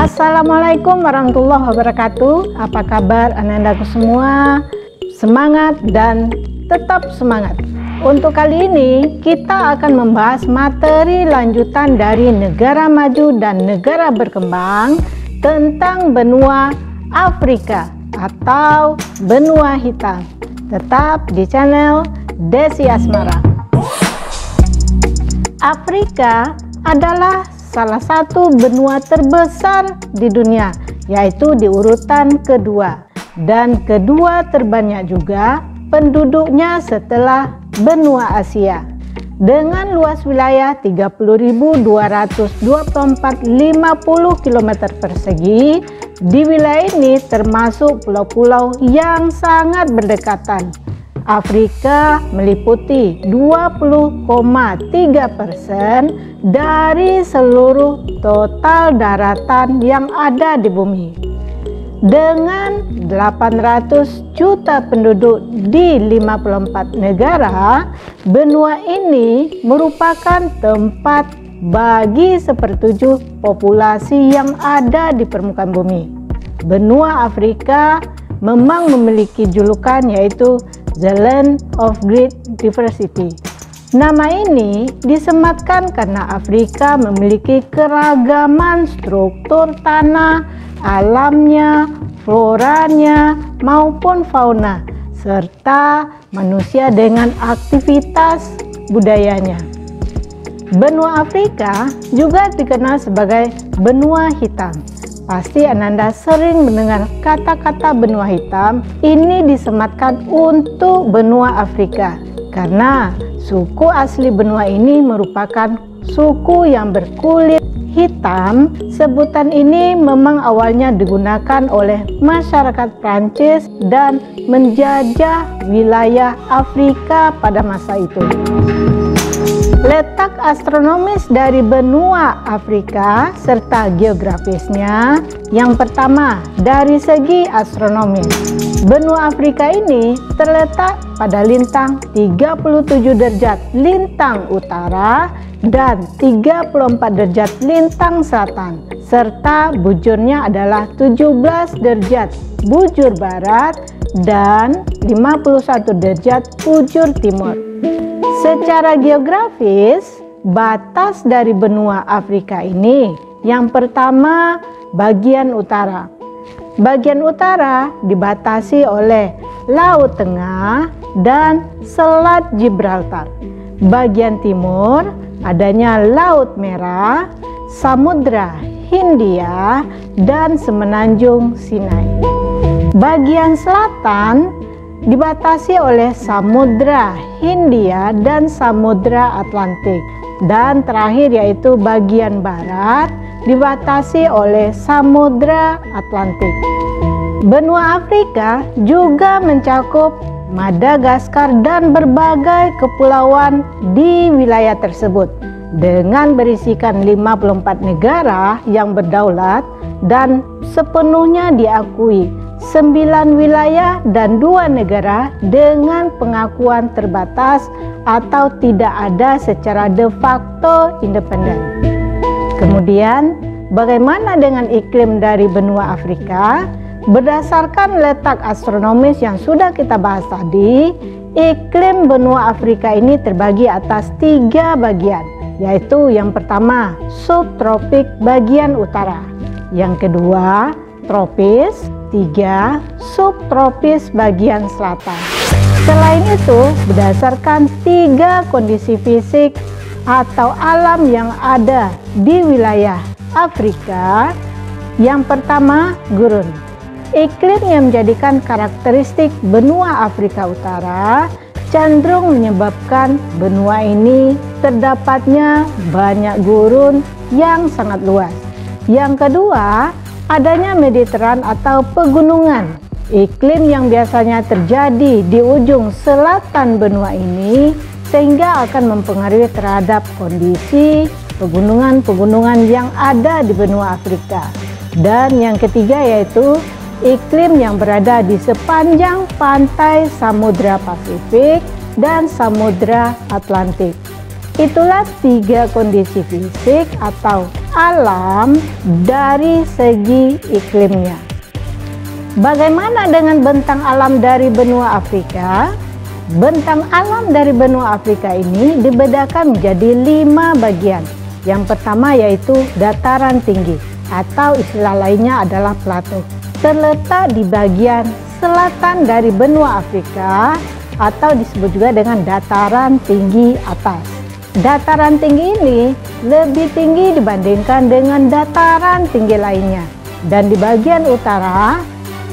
Assalamualaikum warahmatullahi wabarakatuh. Apa kabar anandaku semua? Semangat dan tetap semangat. Untuk kali ini kita akan membahas materi lanjutan dari negara maju dan negara berkembang tentang benua Afrika atau benua hitam. Tetap di channel Desi Asmara. Afrika adalah salah satu benua terbesar di dunia, yaitu di urutan kedua, dan kedua terbanyak juga penduduknya setelah benua Asia. Dengan luas wilayah 30.224,50 km persegi, di wilayah ini termasuk pulau-pulau yang sangat berdekatan. Afrika meliputi 20,3% dari seluruh total daratan yang ada di bumi. Dengan 800 juta penduduk di 54 negara, benua ini merupakan tempat bagi sepertujuh populasi yang ada di permukaan bumi. Benua Afrika memang memiliki julukan yaitu The Land of Great Diversity. Nama ini disematkan karena Afrika memiliki keragaman struktur tanah, alamnya, floranya, maupun fauna, serta manusia dengan aktivitas budayanya. Benua Afrika juga dikenal sebagai benua hitam. Pasti Ananda sering mendengar kata-kata benua hitam. Ini disematkan untuk benua Afrika karena suku asli benua ini merupakan suku yang berkulit hitam. Sebutan ini memang awalnya digunakan oleh masyarakat Prancis dan menjajah wilayah Afrika pada masa itu. Letak astronomis dari benua Afrika serta geografisnya. Yang pertama, dari segi astronomis, benua Afrika ini terletak pada lintang 37 derajat lintang utara dan 34 derajat lintang selatan, serta bujurnya adalah 17 derajat bujur barat dan 51 derajat bujur timur. Secara geografis, batas dari benua Afrika ini yang pertama bagian utara. Bagian utara dibatasi oleh Laut Tengah dan Selat Gibraltar. Bagian timur adanya Laut Merah, Samudra Hindia, dan Semenanjung Sinai. Bagian selatan dibatasi oleh Samudra Hindia dan Samudra Atlantik, dan terakhir yaitu bagian barat dibatasi oleh Samudra Atlantik. Benua Afrika juga mencakup Madagaskar dan berbagai kepulauan di wilayah tersebut dengan berisikan 54 negara yang berdaulat dan sepenuhnya diakui, 9 wilayah dan 2 negara dengan pengakuan terbatas atau tidak ada secara de facto independen. Kemudian, bagaimana dengan iklim dari benua Afrika? Berdasarkan letak astronomis yang sudah kita bahas tadi, iklim benua Afrika ini terbagi atas 3 bagian, yaitu yang pertama, subtropik bagian utara, yang kedua, tropis, 3. subtropis bagian selatan. Selain itu, berdasarkan 3 kondisi fisik atau alam yang ada di wilayah Afrika, yang pertama, gurun. Iklim yang menjadikan karakteristik benua Afrika Utara cenderung menyebabkan benua ini terdapatnya banyak gurun yang sangat luas. Yang kedua, adanya Mediteran atau pegunungan. Iklim yang biasanya terjadi di ujung selatan benua ini sehingga akan mempengaruhi terhadap kondisi pegunungan-pegunungan yang ada di benua Afrika. Dan yang ketiga yaitu iklim yang berada di sepanjang pantai Samudra Pasifik dan Samudra Atlantik. Itulah 3 kondisi fisik atau alam dari segi iklimnya. Bagaimana dengan bentang alam dari benua Afrika? Bentang alam dari benua Afrika ini dibedakan menjadi 5 bagian. Yang pertama yaitu dataran tinggi, atau istilah lainnya adalah plato. Terletak di bagian selatan dari benua Afrika, atau disebut juga dengan dataran tinggi atas. Dataran tinggi ini lebih tinggi dibandingkan dengan dataran tinggi lainnya. Dan di bagian utara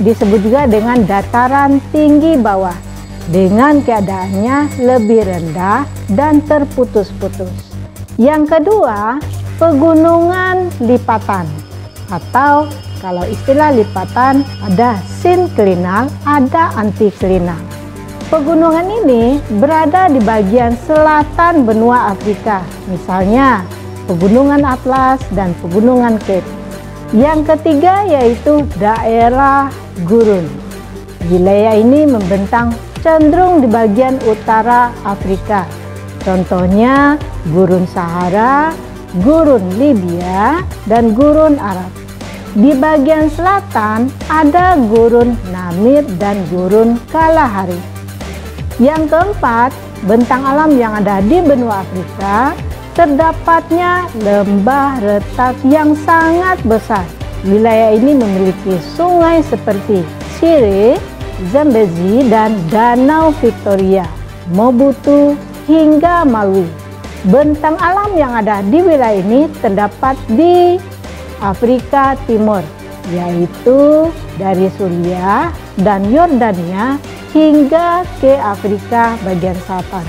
disebut juga dengan dataran tinggi bawah, dengan keadaannya lebih rendah dan terputus-putus. Yang kedua, pegunungan lipatan, atau kalau istilah lipatan ada sinklinal, ada antiklinal. Pegunungan ini berada di bagian selatan benua Afrika, misalnya Pegunungan Atlas dan Pegunungan Cape. Yang ketiga yaitu daerah gurun. Wilayah ini membentang cenderung di bagian utara Afrika. Contohnya Gurun Sahara, Gurun Libya, dan Gurun Arab. Di bagian selatan ada Gurun Namib dan Gurun Kalahari. Yang keempat, bentang alam yang ada di benua Afrika, terdapatnya lembah retak yang sangat besar. Wilayah ini memiliki sungai seperti Shire, Zambezi, dan Danau Victoria, Mobutu, hingga Malawi. Bentang alam yang ada di wilayah ini terdapat di Afrika Timur, yaitu dari Suriah dan Yordania hingga ke Afrika bagian selatan.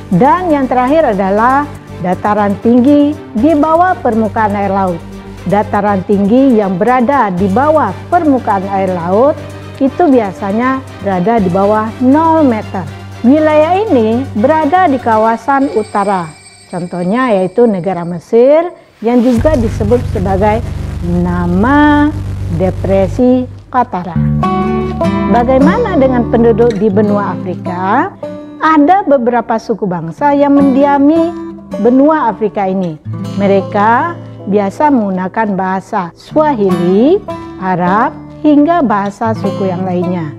Dan yang terakhir adalah dataran tinggi di bawah permukaan air laut. Dataran tinggi yang berada di bawah permukaan air laut itu biasanya berada di bawah 0 meter. Wilayah ini berada di kawasan utara. Contohnya yaitu negara Mesir yang juga disebut sebagai nama depresi Qattara. Bagaimana dengan penduduk di benua Afrika? Ada beberapa suku bangsa yang mendiami benua Afrika ini. Mereka biasa menggunakan bahasa Swahili, Arab, hingga bahasa suku yang lainnya.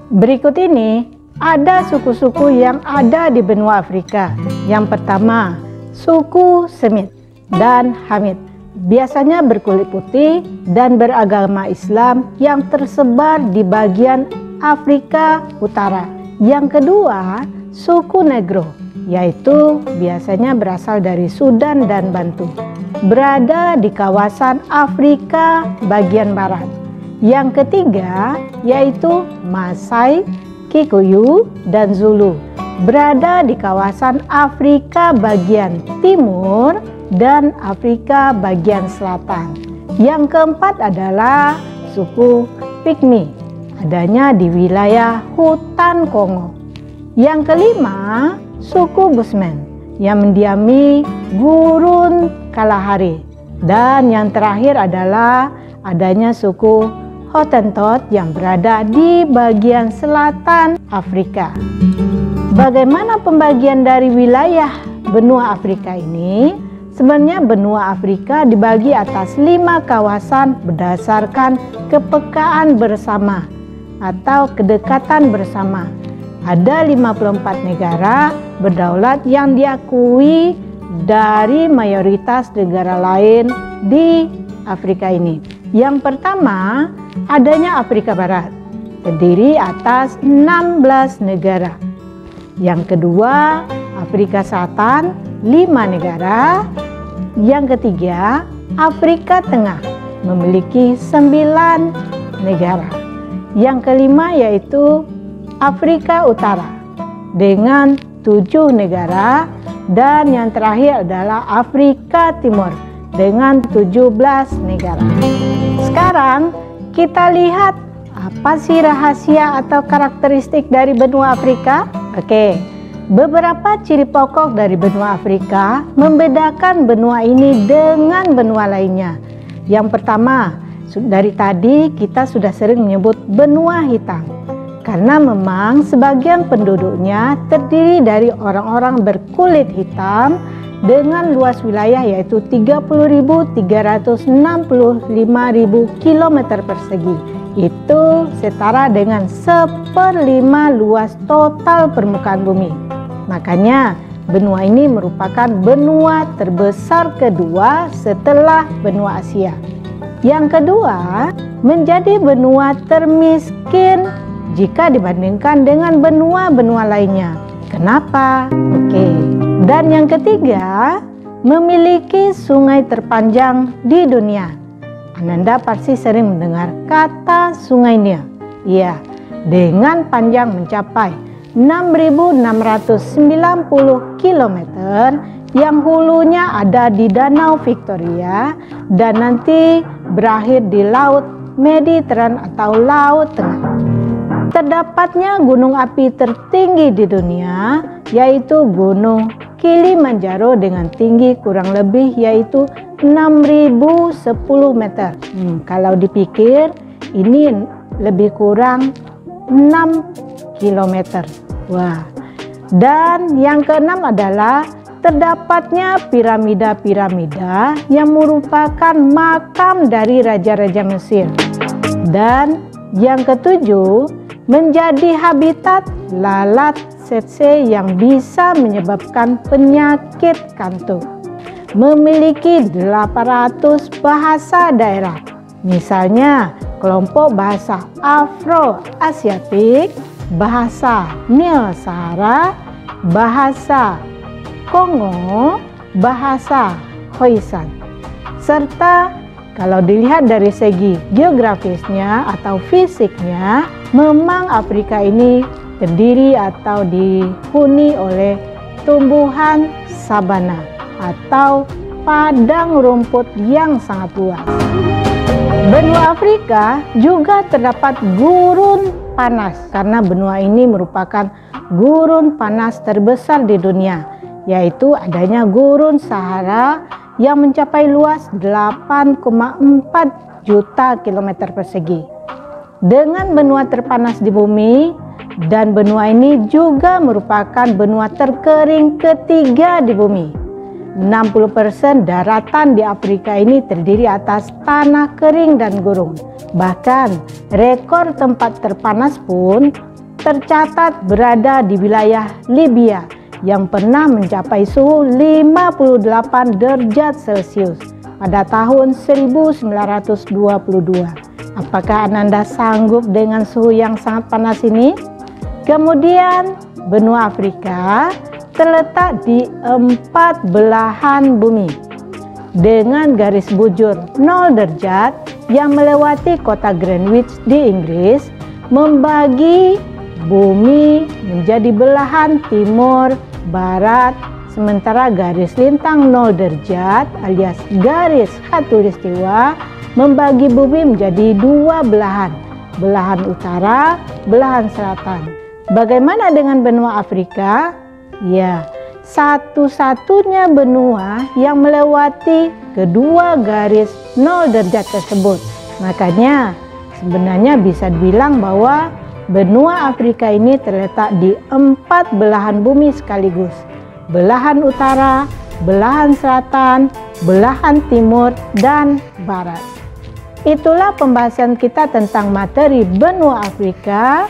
Berikut ini ada suku-suku yang ada di benua Afrika. Yang pertama, suku Semit dan Hamid. Biasanya berkulit putih dan beragama Islam yang tersebar di bagian Afrika Utara. Yang kedua, suku Negro, yaitu biasanya berasal dari Sudan dan Bantu, berada di kawasan Afrika bagian barat. Yang ketiga yaitu Masai, Kikuyu, dan Zulu, berada di kawasan Afrika bagian timur dan Afrika bagian selatan. Yang keempat adalah suku Pygmy, adanya di wilayah hutan Kongo. Yang kelima, suku Bushman yang mendiami Gurun Kalahari. Dan yang terakhir adalah adanya suku Hottentot yang berada di bagian selatan Afrika. Bagaimana pembagian dari wilayah benua Afrika ini? Sebenarnya benua Afrika dibagi atas 5 kawasan berdasarkan kepekaan bersama atau kedekatan bersama. Ada 54 negara berdaulat yang diakui dari mayoritas negara lain di Afrika ini. Yang pertama, adanya Afrika Barat, terdiri atas 16 negara. Yang kedua, Afrika Selatan, 5 negara. Yang ketiga, Afrika Tengah, memiliki 9 negara. Yang kelima yaitu Afrika Utara dengan 7 negara. Dan yang terakhir adalah Afrika Timur dengan 17 negara. Sekarang kita lihat apa sih rahasia atau karakteristik dari benua Afrika? Oke, beberapa ciri pokok dari benua Afrika membedakan benua ini dengan benua lainnya. Yang pertama, dari tadi kita sudah sering menyebut benua hitam. karena memang sebagian penduduknya terdiri dari orang-orang berkulit hitam dengan luas wilayah yaitu 30.365.000 km persegi. Itu setara dengan 1/5 luas total permukaan bumi. Makanya benua ini merupakan benua terbesar kedua setelah benua Asia. Yang kedua, menjadi benua termiskin jika dibandingkan dengan benua-benua lainnya. Kenapa? Oke. Dan yang ketiga, memiliki sungai terpanjang di dunia. Ananda pasti sering mendengar kata Sungai Nil. Ya, dengan panjang mencapai 6.690 km yang hulunya ada di Danau Victoria dan nanti berakhir di Laut Mediteran atau Laut Tengah. Terdapatnya gunung api tertinggi di dunia yaitu Gunung Kilimanjaro dengan tinggi kurang lebih yaitu 6.010 meter. Kalau dipikir ini lebih kurang 6 kilometer. Wah. Dan yang keenam adalah terdapatnya piramida-piramida yang merupakan makam dari raja-raja Mesir. Dan yang ketujuh, menjadi habitat lalat tsetse yang bisa menyebabkan penyakit kantuk. Memiliki 800 bahasa daerah. Misalnya, kelompok bahasa Afro-Asiatik, bahasa Nil-Sahara, bahasa Kongo, bahasa Khoisan. Serta kalau dilihat dari segi geografisnya atau fisiknya, memang Afrika ini terdiri atau dihuni oleh tumbuhan sabana atau padang rumput yang sangat luas. Benua Afrika juga terdapat gurun panas karena benua ini merupakan gurun panas terbesar di dunia, yaitu adanya gurun Sahara yang mencapai luas 8,4 juta kilometer persegi. Dengan benua terpanas di bumi, dan benua ini juga merupakan benua terkering ketiga di bumi. 60% daratan di Afrika ini terdiri atas tanah kering dan gurun. Bahkan rekor tempat terpanas pun tercatat berada di wilayah Libya yang pernah mencapai suhu 58 derajat Celcius pada tahun 1922. Apakah Ananda sanggup dengan suhu yang sangat panas ini? Kemudian benua Afrika terletak di 4 belahan bumi dengan garis bujur 0 derajat yang melewati kota Greenwich di Inggris, membagi bumi menjadi belahan timur, barat, sementara garis lintang 0 derajat alias garis khatulistiwa membagi bumi menjadi 2 belahan, belahan utara, belahan selatan. Bagaimana dengan benua Afrika? Ya, satu-satunya benua yang melewati kedua garis 0 derajat tersebut. Makanya sebenarnya bisa dibilang bahwa benua Afrika ini terletak di 4 belahan bumi sekaligus. Belahan utara, belahan selatan, belahan timur, dan barat. Itulah pembahasan kita tentang materi benua Afrika.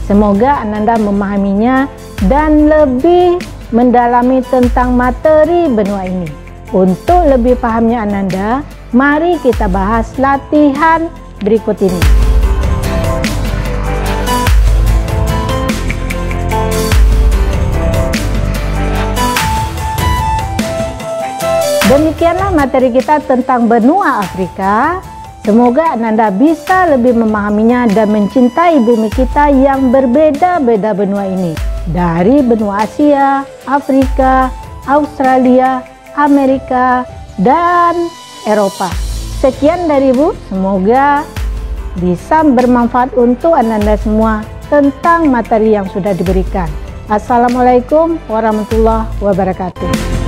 Semoga Ananda memahaminya dan lebih mendalami tentang materi benua ini. Untuk lebih pahamnya Ananda, mari kita bahas latihan berikut ini. Demikianlah materi kita tentang benua Afrika. Semoga Ananda bisa lebih memahaminya dan mencintai bumi kita yang berbeda-beda benua ini. Dari benua Asia, Afrika, Australia, Amerika, dan Eropa. Sekian dari Ibu, semoga bisa bermanfaat untuk Ananda semua tentang materi yang sudah diberikan. Assalamualaikum warahmatullahi wabarakatuh.